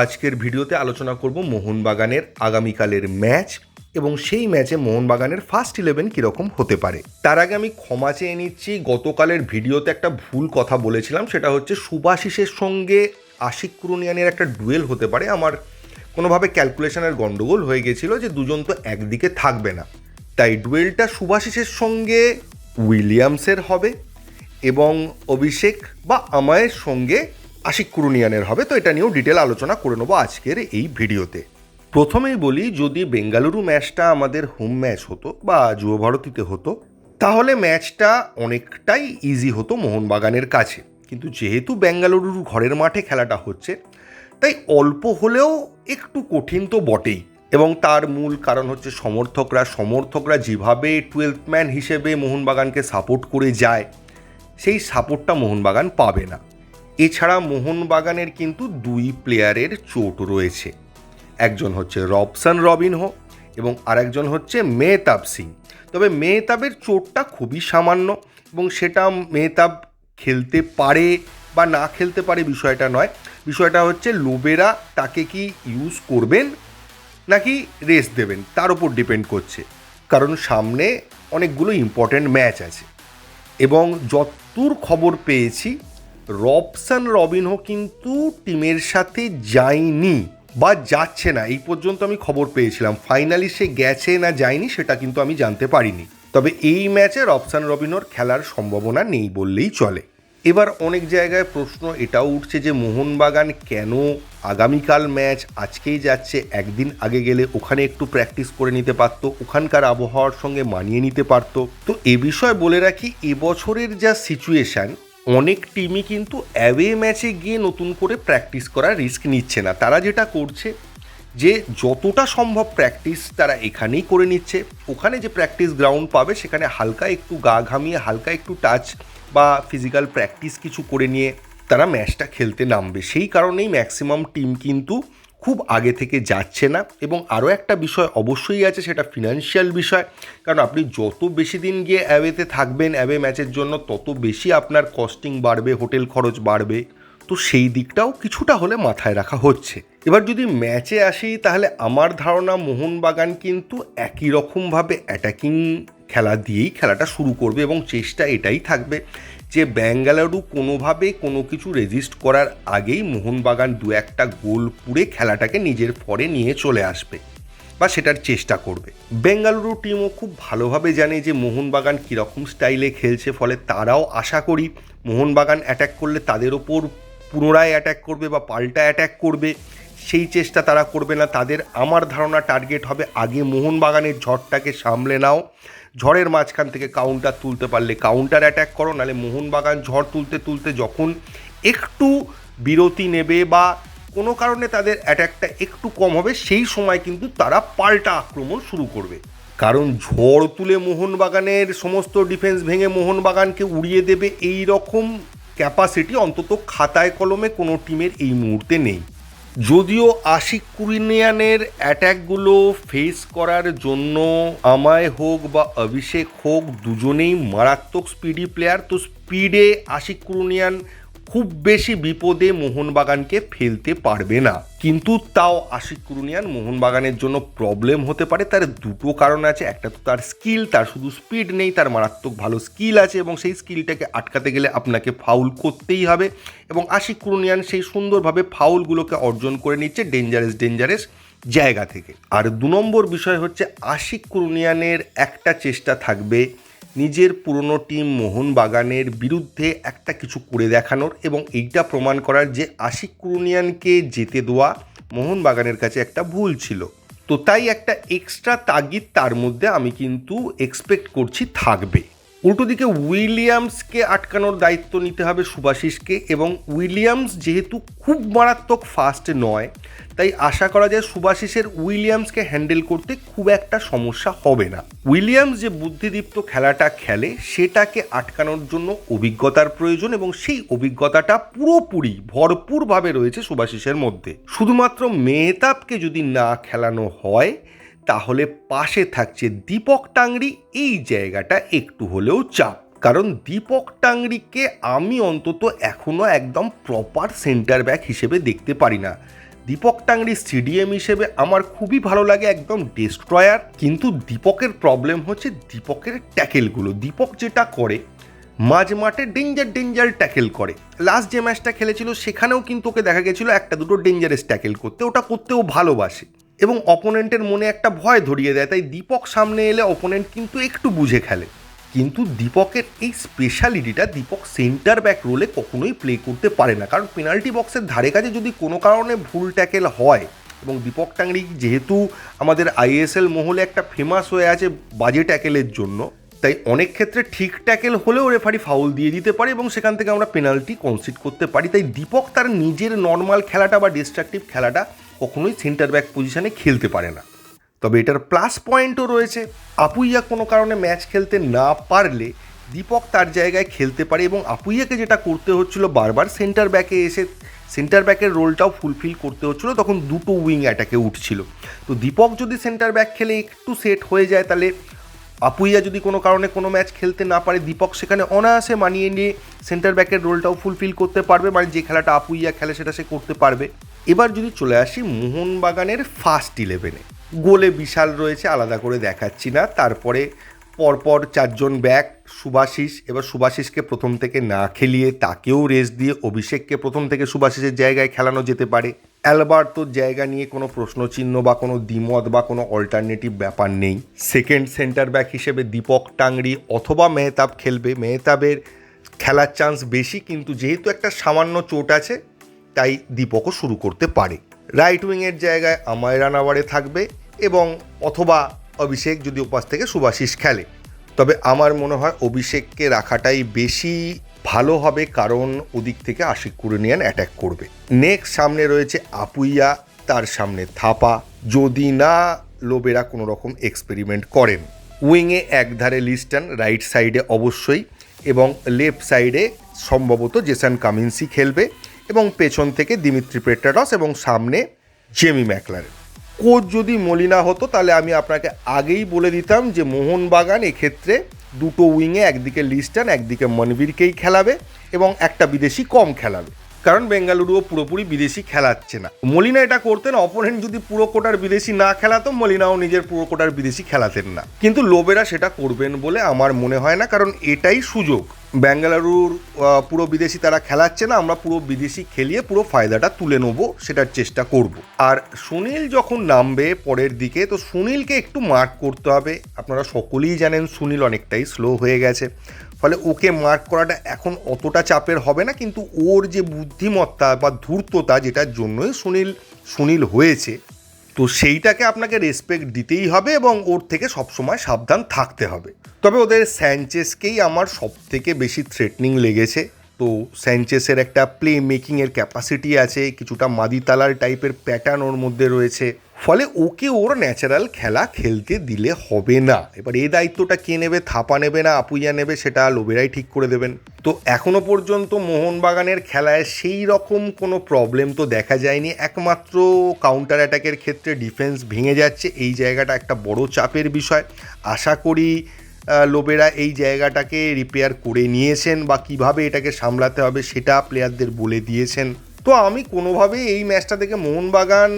আজকের ভিডিওতে আলোচনা করব মোহনবাগানের আগামীকালের ম্যাচ এবং সেই ম্যাচে মোহনবাগানের ফার্স্ট 11 কীরকম হতে পারে। তার আগে আমি ক্ষমা চেয়ে নিচ্ছি, গতকালের ভিডিওতে একটা ভুল কথা বলেছিলাম। সেটা হচ্ছে শুভাশিসের সঙ্গে আশিক কুরুনিয়ানের একটা ডুয়েল হতে পারে। আমার কোনোভাবে ক্যালকুলেশনের গণ্ডগোল হয়ে গেছিলো যে দুজন তো একদিকে থাকবে না, তাই ডুয়েলটা শুভাশিসের সঙ্গে উইলিয়ামসের হবে এবং অভিষেক বা আমায়ের সঙ্গে আশিক কুরুনিয়ানের হবে। তো এটা নিয়েও ডিটেল আলোচনা করে নেবো আজকের এই ভিডিওতে। প্রথমেই বলি, যদি বেঙ্গালুরু ম্যাচটা আমাদের হোম ম্যাচ হতো বা যুব ভারতীতে হতো, তাহলে ম্যাচটা অনেকটাই ইজি হতো মোহনবাগানের কাছে। কিন্তু যেহেতু বেঙ্গালুরুর ঘরের মাঠে খেলাটা হচ্ছে, তাই অল্প হলেও একটু কঠিন তো বটেই। এবং তার মূল কারণ হচ্ছে সমর্থকরা যেভাবে 12th ম্যান হিসেবে মোহনবাগানকে সাপোর্ট করে যায়, সেই সাপোর্টটা মোহনবাগান পাবে না। এছাড়া মোহনবাগানের কিন্তু দুই প্লেয়ারের চোট রয়েছে, একজন হচ্ছে রবসন রবিনহো এবং আরেকজন হচ্ছে মেহতাব সিং। তবে মেহতাবের চোটটা খুবই সামান্য এবং সেটা মেহতাব খেলতে পারে বা না খেলতে পারে বিষয়টা নয়। বিষয়টা হচ্ছে লোবেরা তাকে কি ইউজ করবেন নাকি রেস্ট দেবেন, তার উপর ডিপেন্ড করছে। কারণ সামনে অনেকগুলো ইম্পর্ট্যান্ট ম্যাচ আছে এবং যতদূর খবর পেয়েছি রবসন রবিনহো কিন্তু টিমের সাথে যায়নি বা যাচ্ছে না, এই পর্যন্ত আমি খবর পেয়েছিলাম। ফাইনালি সে গেছে না যায়নি সেটা কিন্তু আমি জানতে পারিনি। তবে এই ম্যাচে রবসন রবিনহোর খেলার সম্ভাবনা নেই বললেই চলে। এবার অনেক জায়গায় প্রশ্ন এটাও উঠছে যে মোহনবাগান কেন আগামীকাল ম্যাচ আজকেই যাচ্ছে, একদিন আগে গেলে ওখানে একটু প্র্যাকটিস করে নিতে পারতো, ওখানকার আবহাওয়ার সঙ্গে মানিয়ে নিতে পারতো। তো এ বিষয়ে বলে রাখি, এবছরের যা সিচুয়েশান, অনেক টিমই কিন্তু অ্যাওয়ে ম্যাচে গিয়ে নতুন করে প্র্যাকটিস করার রিস্ক নিচ্ছে না। তারা যেটা করছে যে যতটা সম্ভব প্র্যাকটিস তারা এখানেই করে নিচ্ছে। ওখানে যে প্র্যাকটিস গ্রাউন্ড পাবে সেখানে হালকা একটু গা ঘামিয়ে হালকা একটু টাচ বা ফিজিক্যাল প্র্যাকটিস কিছু করে নিয়ে তারা ম্যাচটা খেলতে নামবে। সেই কারণেই ম্যাক্সিমাম টিম কিন্তু খুব আগে থেকে যাচ্ছে না। এবং আরও একটা বিষয় অবশ্যই আছে, সেটা ফিনান্সিয়াল বিষয়। কারণ আপনি যত বেশি দিন গিয়ে অ্যাওয়েতে থাকবেন অ্যাওয়ে ম্যাচের জন্য, তত বেশি আপনার কস্টিং বাড়বে, হোটেল খরচ বাড়বে। তো সেই দিকটাও কিছুটা হলে মাথায় রাখা হচ্ছে। এবার যদি ম্যাচে আসি, তাহলে আমার ধারণা মোহনবাগান কিন্তু একই রকমভাবে অ্যাটাকিং খেলা দিয়েই খেলাটা শুরু করবে এবং চেষ্টা এটাই থাকবে যে বেঙ্গালুরু কোনোভাবে কোনো কিছু রেজিস্ট করার আগেই মোহনবাগান দু একটা গোল পুড়ে খেলাটাকে নিজের ফরে নিয়ে চলে আসবে বা সেটার চেষ্টা করবে। বেঙ্গালুরু টিমও খুব ভালোভাবে জানে যে মোহনবাগান কীরকম স্টাইলে খেলছে, ফলে তারাও আশা করি মোহনবাগান অ্যাট্যাক করলে তাদের ওপর পুনরায় অ্যাট্যাক করবে বা পাল্টা অ্যাট্যাক করবে, সেই চেষ্টা তারা করবে না। তাদের আমার ধারণা টার্গেট হবে আগে মোহনবাগানের ঝড়টাকে সামলে নাও, ঝড়ের মাঝখান থেকে কাউন্টার তুলতে পারলে কাউন্টার অ্যাট্যাক করো, নাহলে মোহনবাগান ঝড় তুলতে তুলতে যখন একটু বিরতি নেবে বা কোনো কারণে তাদের অ্যাট্যাকটা একটু কম হবে, সেই সময় কিন্তু তারা পাল্টা আক্রমণ শুরু করবে। কারণ ঝড় তুলে মোহনবাগানের সমস্ত ডিফেন্স ভেঙে মোহনবাগানকে উড়িয়ে দেবে এই রকম ক্যাপাসিটি অন্তত খাতায় কলমে কোনো টিমের এই মুহূর্তে নেই। যদিও আশিক কুরুনিয়ানের অ্যাট্যাকগুলো ফেস করার জন্য আমায় হোক বা অভিষেক হোক, দুজনেই মারাত্মক স্পিডি প্লেয়ার। তো স্পিডে আশিক কুরুনিয়ান খুব বেশি বিপদে মোহনবাগানকে ফেলতে পারবে না। কিন্তু তাও আশিক কুরুনিয়ান মোহনবাগানের জন্য প্রবলেম হতে পারে। তার দুটো কারণ আছে, একটা তো তার স্কিল, তার শুধু স্পিড নেই, তার মারাত্মক ভালো স্কিল আছে এবং সেই স্কিলটাকে আটকাতে গেলে আপনাকে ফাউল করতেই হবে এবং আশিক কুরুনিয়ান সেই সুন্দরভাবে ফাউলগুলোকে অর্জন করে নিচ্ছে ডেঞ্জারাস জায়গা থেকে। আর দু নম্বর বিষয় হচ্ছে আশিক কুরুনিয়ানের একটা চেষ্টা থাকবে নিজের পুরনো টিম মোহনবাগানের বিরুদ্ধে একটা কিছু করে দেখানোর এবং এইটা প্রমাণ করার যে আশিক কুরুনিয়ানকে যেতে দেওয়া মোহনবাগানের কাছে একটা ভুল ছিল। তো তাই একটা এক্সট্রা তাগিদ তার মধ্যে আমি কিন্তু এক্সপেক্ট করছি থাকবে। উল্টো দিকে উইলিয়ামসকে আটকানোর দায়িত্ব নিতে হবে শুভাশিসকে, এবং উইলিয়ামস যেহেতু খুব মারাত্মক ফাস্ট নয়, তাই আশা করা যায় শুভাশিসের উইলিয়ামসকে হ্যান্ডেল করতে খুব একটা সমস্যা হবে না। উইলিয়ামস যে বুদ্ধিদীপ্ত খেলাটা খেলে সেটাকে আটকানোর জন্য অভিজ্ঞতার প্রয়োজন এবং সেই অভিজ্ঞতাটা পুরোপুরি ভরপুরভাবে রয়েছে শুভাশিসের মধ্যে। শুধুমাত্র মেহতাবকে যদি না খেলানো হয়, তাহলে পাশে থাকছে দীপক টাংরি। এই জায়গাটা একটু হলেও চাপ, কারণ দীপক টাংরিকে আমি অন্তত এখনও একদম প্রপার সেন্টার ব্যাক হিসেবে দেখতে পারি না। দীপক টাংরি সিডিএম হিসেবে আমার খুবই ভালো লাগে, একদম ডিস্ট্রয়ার। কিন্তু দীপকের প্রবলেম হচ্ছে দীপকের ট্যাকেলগুলো। দীপক যেটা করে মাঝ মাঠে ডেঞ্জার ট্যাকেল করে। লাস্ট যে ম্যাচটা খেলেছিল সেখানেও কিন্তু ওকে দেখা গেছিলো একটা দুটো ডেঞ্জারাস ট্যাকেল করতে, ওটা করতেও ভালোবাসে এবং অপোনেন্টের মনে একটা ভয় ধরিয়ে দেয়। তাই দীপক সামনে এলে অপোনেন্ট কিন্তু একটু বুঝে খেলে। কিন্তু দীপকের এই স্পেশালিটিটা দীপক সেন্টার ব্যাক রোলে কখনোই প্লে করতে পারে না, কারণ পেনাল্টি বক্সের ধারে কাছে যদি কোনো কারণে ভুল ট্যাকেল হয়, এবং দীপক টাংরি যেহেতু আমাদের আইএসএল মহলে একটা ফেমাস হয়ে আছে বাজে ট্যাকেলের জন্য, তাই অনেক ক্ষেত্রে ঠিক ট্যাকেল হলেও রেফারি ফাউল দিয়ে দিতে পারে এবং সেখান থেকে আমরা পেনাল্টি কনসিড করতে পারি। তাই দীপক তার নিজের নর্মাল খেলাটা বা ডিস্ট্রাকটিভ খেলাটা কখনোই সেন্টার ব্যাক পজিশনে খেলতে পারে না। তবে এটার প্লাস পয়েন্টও রয়েছে, আপুইয়া কোনো কারণে ম্যাচ খেলতে না পারলে দীপক তার জায়গায় খেলতে পারে এবং আপুইয়াকে যেটা করতে হচ্ছিল বারবার সেন্টার ব্যাকে এসে সেন্টার ব্যাকের রোলটাও ফুলফিল করতে হচ্ছিল, তখন দুটো উইং অ্যাটাকে উঠছিল। তো দীপক যদি সেন্টার ব্যাক খেলে একটু সেট হয়ে যায়, তাহলে আপুইয়া যদি কোনো কারণে কোনো ম্যাচ খেলতে না পারে, দীপক সেখানে অনায়াসে মানিয়ে নিয়ে সেন্টার ব্যাকের রোলটাও ফুলফিল করতে পারবে, মানে যে খেলাটা আপুইয়া খেলে সেটা সে করতে পারবে। এবার যদি চলে আসি মোহনবাগানের ফার্স্ট 11-এ, গোলে বিশাল রয়েছে, আলাদা করে দেখাচ্ছি না। তারপরে পরপর 4 জন ব্যাক, সুভাশিস। এবার সুভাশিসকে প্রথম থেকে না খেলিয়ে তাকেও রেস্ট দিয়ে অভিষেককে প্রথম থেকে সুভাশিসের জায়গায় খেলানো যেতে পারে। অ্যালবার্তোর জায়গা নিয়ে কোনো প্রশ্নচিহ্ন বা কোনো দ্বিমত বা কোনো অল্টারনেটিভ ব্যাপার নেই। সেকেন্ড সেন্টার ব্যাক হিসেবে দীপক টাংরি অথবা মেহতাব খেলবে। মেহতাবের খেলার চান্স বেশি, কিন্তু যেহেতু একটা সামান্য চোট আছে তাই দীপকও শুরু করতে পারে। রাইট উইংয়ের জায়গায় আমায় রানাওয়ারে থাকবে এবং অথবা অভিষেক যদি ওপাশ থেকে সুভাশিস খেলে। তবে আমার মনে হয় অভিষেককে রাখাটাই বেশি ভালো হবে, কারণ ওদিক থেকে আশিক কুরেনিয়ান অ্যাট্যাক করবে। নেক্সট সামনে রয়েছে আপুইয়া, তার সামনে থাপা, যদি না লোবেরা কোনো রকম এক্সপেরিমেন্ট করেন। উইংয়ে একধারে লিস্টন, রাইট সাইডে অবশ্যই, এবং লেফট সাইডে সম্ভবত জেসন কামিন্সি খেলবে, এবং পেছন থেকে দিমিত্রি পেট্রাডস এবং সামনে জেমি ম্যাকলারেন। কোচ যদি মলিনা হতো তাহলে আমি আপনাকে আগেই বলে দিতাম যে মোহনবাগান এক্ষেত্রে দুটো উইংয়ে একদিকে লিস্টন একদিকে মনবীরকেই খেলাবে এবং একটা বিদেশি কম খেলাবে, কারণ বেঙ্গালুরুও পুরোপুরি বিদেশি খেলাচ্ছে না। মলিনা এটা করতেন, অপোনেন্ট যদি পুরো কোটার বিদেশি না খেলাতো মলিনাও নিজের পুরো কোটার বিদেশি খেলাতেন না, কিন্তু লোবেরা সেটা করবেন বলে আমার মনে হয় না, কারণ এটাই সুযোগ। বেঙ্গালুরুর পুরো বিদেশি তারা খেলাচ্ছে না, আমরা পুরো বিদেশি খেলিয়ে পুরো ফায়দাটা তুলে নেবো, সেটার চেষ্টা করব। আর সুনীল যখন নামবে পরের দিকে, তো সুনীলকে একটু মার্ক করতে হবে। আপনারা সকলেই জানেন সুনীল অনেকটাই স্লো হয়ে গেছে, ফলে ওকে মার্ক করাটা এখন অতটা চাপের হবে না, কিন্তু ওর যে বুদ্ধিমত্তা বা ধূর্ততা, যেটার জন্যই সুনীল হয়েছে, তো সেইটাকে আপনাকে রেসপেক্ট দিতেই হবে এবং ওর থেকে সবসময় সাবধান থাকতে হবে। তবে ওদের স্যানচেসকেই আমার সব থেকে বেশি থ্রেটনিং লেগেছে। তো স্যানচেসের একটা প্লে মেকিংয়ের ক্যাপাসিটি আছে, কিছুটা মাদিতালার টাইপের প্যাটার্ন ওর মধ্যে রয়েছে, ফলে ওকে ওর ন্যাচারাল খেলা খেলতে দিলে হবে না। এবার এই দায়িত্বটা কে নেবে, থাপা নেবে না আপুইয়া নেবে, সেটা লোবেরাই ঠিক করে দেবেন। তো এখনও পর্যন্ত মোহনবাগানের খেলায় সেই রকম কোনো প্রবলেম তো দেখা যায়নি, একমাত্র কাউন্টার অ্যাটাকের ক্ষেত্রে ডিফেন্স ভেঙে যাচ্ছে, এই জায়গাটা একটা বড় চাপের বিষয়। আশা করি লোবেরা এই জায়গাটাকে রিপেয়ার করে নিয়েছেন বা কিভাবে এটাকে সামলাতে হবে সেটা প্লেয়ারদের বলে দিয়েছেন। তো আমি কোনোভাবেই এই ম্যাচটা থেকে মোহনবাগান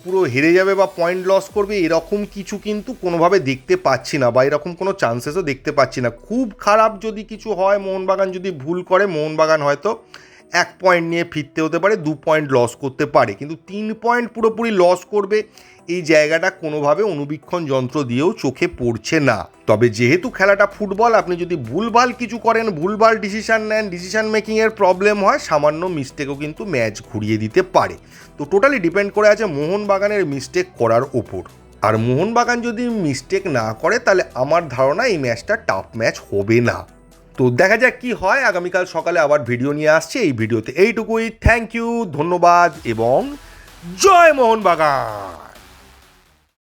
পুরো হেরে যাবে বা পয়েন্ট লস করবে এরকম কিছু কিন্তু কোনোভাবে দেখতে পাচ্ছি না, বা এরকম কোনো চান্সেসও দেখতে পাচ্ছি না। খুব খারাপ যদি কিছু হয়, মোহনবাগান যদি ভুল করে, মোহনবাগান হয়তো 1 পয়েন্ট নিয়ে ফিরতে হতে পারে, 2 পয়েন্ট লস করতে পারে, কিন্তু 3 পয়েন্ট পুরোপুরি লস করবে এই জায়গাটা কোনোভাবে অনুবীক্ষণ যন্ত্র দিয়েও চোখে পড়ছে না। তবে যেহেতু খেলাটা ফুটবল, আপনি যদি ভুলভাল কিছু করেন, ভুলভাল ডিসিশান নেন, ডিসিশান মেকিংয়ের প্রবলেম হয়, সামান্য মিস্টেকও কিন্তু ম্যাচ ঘুরিয়ে দিতে পারে। তো টোটালি ডিপেন্ড করে আছে মোহনবাগানের মিস্টেক করার ওপর। আর মোহনবাগান যদি মিস্টেক না করে তাহলে আমার ধারণা এই ম্যাচটা টাফ ম্যাচ হবে না। তো দেখা যাক কি হয়। আগামীকাল সকালে আবার ভিডিও নিয়ে আসছে। এই ভিডিওতে এইটুকুই। থ্যাংক ইউ, ধন্যবাদ এবং জয় মোহনবাগান।